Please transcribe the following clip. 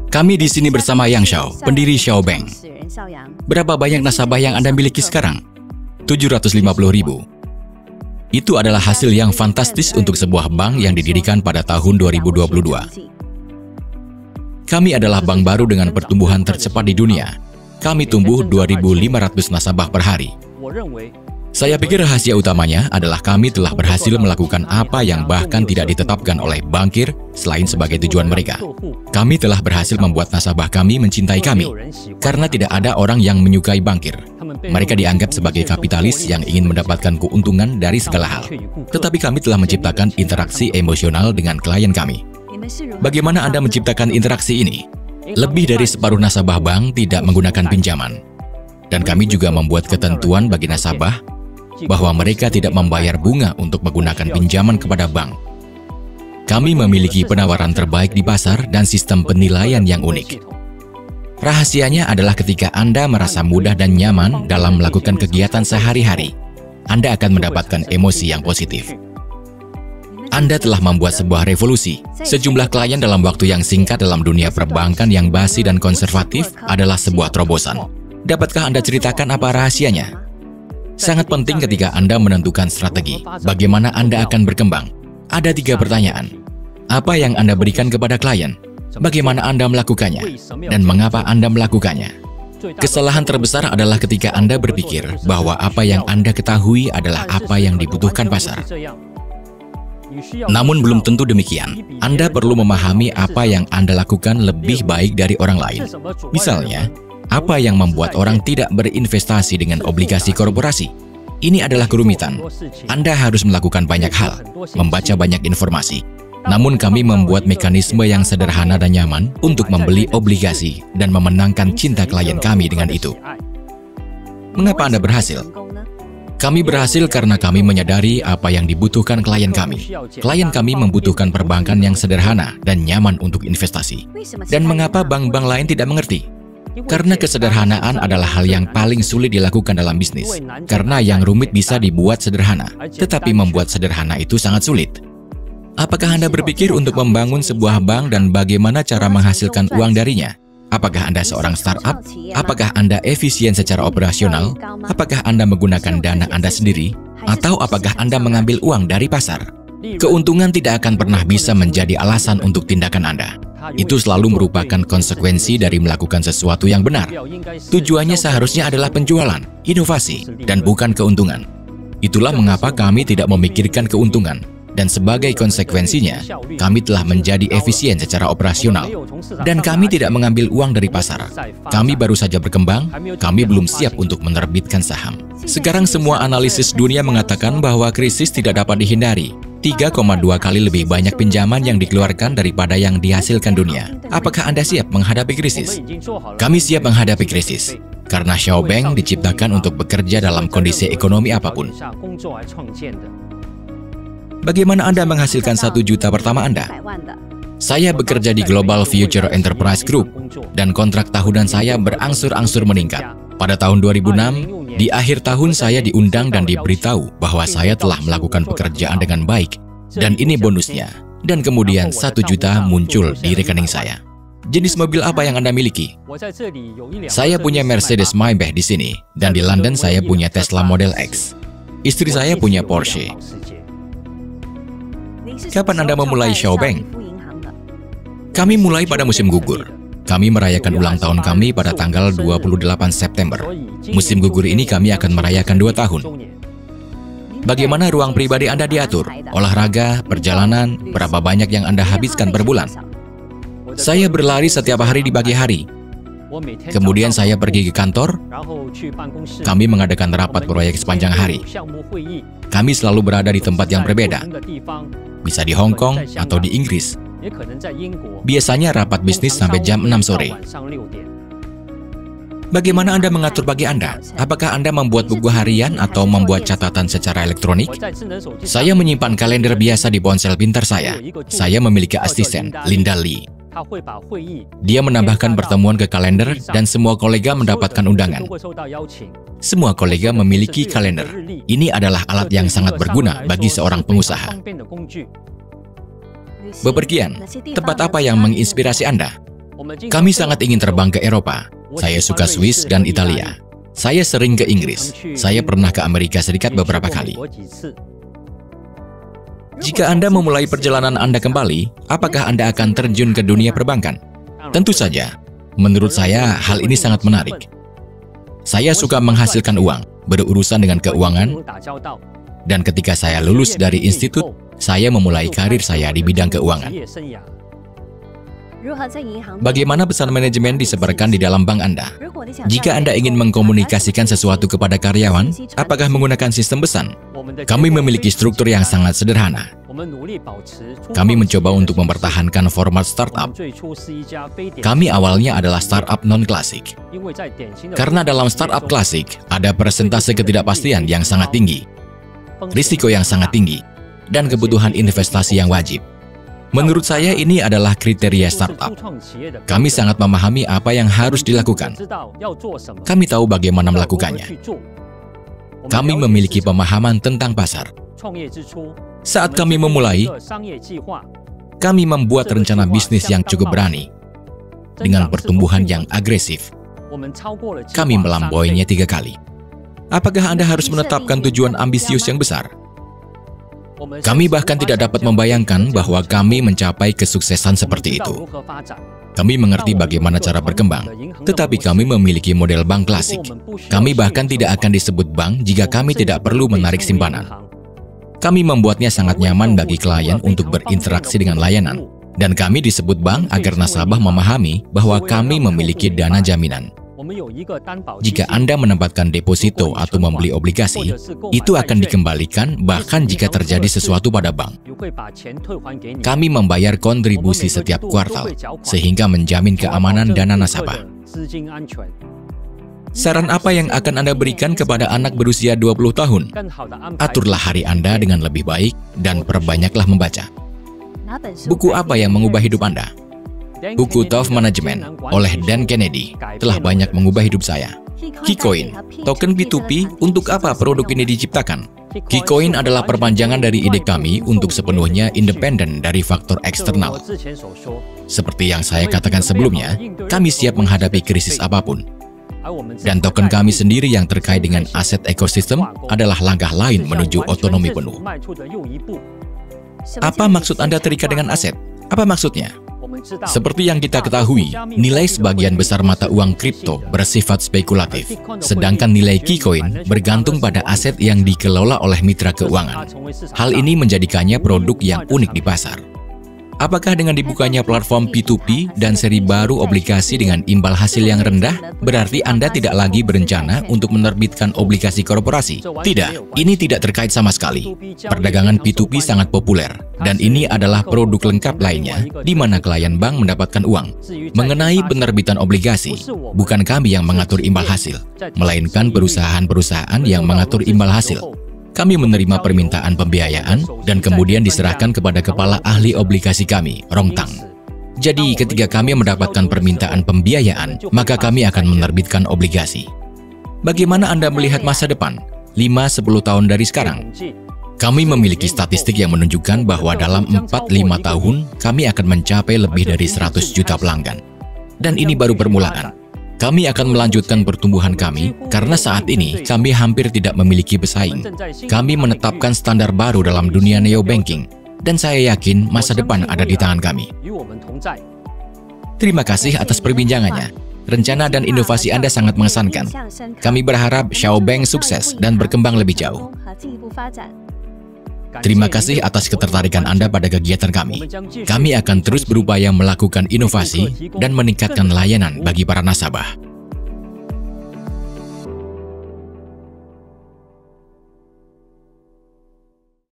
Kami di sini bersama Yang Xiao, pendiri Xiao Bank. Berapa banyak nasabah yang Anda miliki sekarang? 750.000. Itu adalah hasil yang fantastis untuk sebuah bank yang didirikan pada tahun 2022. Kami adalah bank baru dengan pertumbuhan tercepat di dunia. Kami tumbuh 2.500 nasabah per hari. Saya pikir rahasia utamanya adalah kami telah berhasil melakukan apa yang bahkan tidak ditetapkan oleh bankir selain sebagai tujuan mereka. Kami telah berhasil membuat nasabah kami mencintai kami, karena tidak ada orang yang menyukai bankir. Mereka dianggap sebagai kapitalis yang ingin mendapatkan keuntungan dari segala hal. Tetapi kami telah menciptakan interaksi emosional dengan klien kami. Bagaimana Anda menciptakan interaksi ini? Lebih dari separuh nasabah bank tidak menggunakan pinjaman. Dan kami juga membuat ketentuan bagi nasabah bahwa mereka tidak membayar bunga untuk menggunakan pinjaman kepada bank. Kami memiliki penawaran terbaik di pasar dan sistem penilaian yang unik. Rahasianya adalah ketika Anda merasa mudah dan nyaman dalam melakukan kegiatan sehari-hari, Anda akan mendapatkan emosi yang positif. Anda telah membuat sebuah revolusi. Sejumlah klien dalam waktu yang singkat dalam dunia perbankan yang basi dan konservatif adalah sebuah terobosan. Dapatkah Anda ceritakan apa rahasianya? Sangat penting ketika Anda menentukan strategi, bagaimana Anda akan berkembang. Ada 3 pertanyaan. Apa yang Anda berikan kepada klien? Bagaimana Anda melakukannya? Dan mengapa Anda melakukannya? Kesalahan terbesar adalah ketika Anda berpikir bahwa apa yang Anda ketahui adalah apa yang dibutuhkan pasar. Namun belum tentu demikian. Anda perlu memahami apa yang Anda lakukan lebih baik dari orang lain. Misalnya, apa yang membuat orang tidak berinvestasi dengan obligasi korporasi? Ini adalah kerumitan. Anda harus melakukan banyak hal, membaca banyak informasi. Namun kami membuat mekanisme yang sederhana dan nyaman untuk membeli obligasi dan memenangkan cinta klien kami dengan itu. Mengapa Anda berhasil? Kami berhasil karena kami menyadari apa yang dibutuhkan klien kami. Klien kami membutuhkan perbankan yang sederhana dan nyaman untuk investasi. Dan mengapa bank-bank lain tidak mengerti? Karena kesederhanaan adalah hal yang paling sulit dilakukan dalam bisnis. Karena yang rumit bisa dibuat sederhana, tetapi membuat sederhana itu sangat sulit. Apakah Anda berpikir untuk membangun sebuah bank dan bagaimana cara menghasilkan uang darinya? Apakah Anda seorang startup? Apakah Anda efisien secara operasional? Apakah Anda menggunakan dana Anda sendiri? Atau apakah Anda mengambil uang dari pasar? Keuntungan tidak akan pernah bisa menjadi alasan untuk tindakan Anda. Itu selalu merupakan konsekuensi dari melakukan sesuatu yang benar. Tujuannya seharusnya adalah penjualan, inovasi, dan bukan keuntungan. Itulah mengapa kami tidak memikirkan keuntungan. Dan sebagai konsekuensinya, kami telah menjadi efisien secara operasional. Dan kami tidak mengambil uang dari pasar. Kami baru saja berkembang, kami belum siap untuk menerbitkan saham. Sekarang semua analisis dunia mengatakan bahwa krisis tidak dapat dihindari. 3,2 kali lebih banyak pinjaman yang dikeluarkan daripada yang dihasilkan dunia. Apakah Anda siap menghadapi krisis? Kami siap menghadapi krisis. Karena Xiao Bank diciptakan untuk bekerja dalam kondisi ekonomi apapun. Bagaimana Anda menghasilkan 1 juta pertama Anda? Saya bekerja di Global Future Enterprise Group, dan kontrak tahunan saya berangsur-angsur meningkat. Pada tahun 2006, di akhir tahun saya diundang dan diberitahu bahwa saya telah melakukan pekerjaan dengan baik, dan ini bonusnya. Dan kemudian 1 juta muncul di rekening saya. Jenis mobil apa yang Anda miliki? Saya punya Mercedes Maybach di sini, dan di London saya punya Tesla Model X. Istri saya punya Porsche. Kapan Anda memulai Xiao Bank? Kami mulai pada musim gugur. Kami merayakan ulang tahun kami pada tanggal 28 September. Musim gugur ini kami akan merayakan 2 tahun. Bagaimana ruang pribadi Anda diatur? Olahraga, perjalanan, berapa banyak yang Anda habiskan per bulan? Saya berlari setiap hari di pagi hari. Kemudian saya pergi ke kantor. Kami mengadakan rapat proyek sepanjang hari. Kami selalu berada di tempat yang berbeda. Bisa di Hong Kong atau di Inggris. Biasanya rapat bisnis sampai jam 6 sore. Bagaimana Anda mengatur pagi Anda? Apakah Anda membuat buku harian atau membuat catatan secara elektronik? Saya menyimpan kalender biasa di ponsel pintar saya. Saya memiliki asisten, Linda Lee. Dia menambahkan pertemuan ke kalender dan semua kolega mendapatkan undangan. Semua kolega memiliki kalender. Ini adalah alat yang sangat berguna bagi seorang pengusaha. Bepergian, tempat apa yang menginspirasi Anda? Kami sangat ingin terbang ke Eropa. Saya suka Swiss dan Italia. Saya sering ke Inggris. Saya pernah ke Amerika Serikat beberapa kali. Jika Anda memulai perjalanan Anda kembali, apakah Anda akan terjun ke dunia perbankan? Tentu saja. Menurut saya, hal ini sangat menarik. Saya suka menghasilkan uang, berurusan dengan keuangan, dan ketika saya lulus dari institut, saya memulai karir saya di bidang keuangan. Bagaimana pesan manajemen disebarkan di dalam bank Anda? Jika Anda ingin mengkomunikasikan sesuatu kepada karyawan, apakah menggunakan sistem pesan? Kami memiliki struktur yang sangat sederhana. Kami mencoba untuk mempertahankan format startup. Kami awalnya adalah startup non-klasik. Karena dalam startup klasik, ada persentase ketidakpastian yang sangat tinggi, risiko yang sangat tinggi, dan kebutuhan investasi yang wajib. Menurut saya ini adalah kriteria startup. Kami sangat memahami apa yang harus dilakukan. Kami tahu bagaimana melakukannya. Kami memiliki pemahaman tentang pasar. Saat kami memulai, kami membuat rencana bisnis yang cukup berani. Dengan pertumbuhan yang agresif, kami melampauinya 3 kali. Apakah Anda harus menetapkan tujuan ambisius yang besar? Kami bahkan tidak dapat membayangkan bahwa kami mencapai kesuksesan seperti itu. Kami mengerti bagaimana cara berkembang, tetapi kami memiliki model bank klasik. Kami bahkan tidak akan disebut bank jika kami tidak perlu menarik simpanan. Kami membuatnya sangat nyaman bagi klien untuk berinteraksi dengan layanan. Dan kami disebut bank agar nasabah memahami bahwa kami memiliki dana jaminan. Jika Anda menempatkan deposito atau membeli obligasi, itu akan dikembalikan bahkan jika terjadi sesuatu pada bank. Kami membayar kontribusi setiap kuartal, sehingga menjamin keamanan dana nasabah. Saran apa yang akan Anda berikan kepada anak berusia 20 tahun? Aturlah hari Anda dengan lebih baik dan perbanyaklah membaca. Buku apa yang mengubah hidup Anda? Buku Tough Management oleh Dan Kennedy telah banyak mengubah hidup saya. KeyCoin, token P2P, untuk apa produk ini diciptakan? KeyCoin adalah perpanjangan dari ide kami untuk sepenuhnya independen dari faktor eksternal. Seperti yang saya katakan sebelumnya, kami siap menghadapi krisis apapun. Dan token kami sendiri yang terkait dengan aset ekosistem adalah langkah lain menuju otonomi penuh. Apa maksud Anda terikat dengan aset? Apa maksudnya? Seperti yang kita ketahui, nilai sebagian besar mata uang kripto bersifat spekulatif, sedangkan nilai KeyCoin bergantung pada aset yang dikelola oleh mitra keuangan. Hal ini menjadikannya produk yang unik di pasar. Apakah dengan dibukanya platform P2P dan seri baru obligasi dengan imbal hasil yang rendah, berarti Anda tidak lagi berencana untuk menerbitkan obligasi korporasi? Tidak, ini tidak terkait sama sekali. Perdagangan P2P sangat populer, dan ini adalah produk lengkap lainnya di mana klien bank mendapatkan uang. Mengenai penerbitan obligasi, bukan kami yang mengatur imbal hasil, melainkan perusahaan-perusahaan yang mengatur imbal hasil. Kami menerima permintaan pembiayaan dan kemudian diserahkan kepada kepala ahli obligasi kami, Rong Tang. Jadi, ketika kami mendapatkan permintaan pembiayaan, maka kami akan menerbitkan obligasi. Bagaimana Anda melihat masa depan? 5-10 tahun dari sekarang? Kami memiliki statistik yang menunjukkan bahwa dalam 4-5 tahun, kami akan mencapai lebih dari 100 juta pelanggan. Dan ini baru permulaan. Kami akan melanjutkan pertumbuhan kami, karena saat ini kami hampir tidak memiliki pesaing. Kami menetapkan standar baru dalam dunia neobanking, dan saya yakin masa depan ada di tangan kami. Terima kasih atas perbincangannya. Rencana dan inovasi Anda sangat mengesankan. Kami berharap Xiaobank sukses dan berkembang lebih jauh. Terima kasih atas ketertarikan Anda pada kegiatan kami. Kami akan terus berupaya melakukan inovasi dan meningkatkan layanan bagi para nasabah.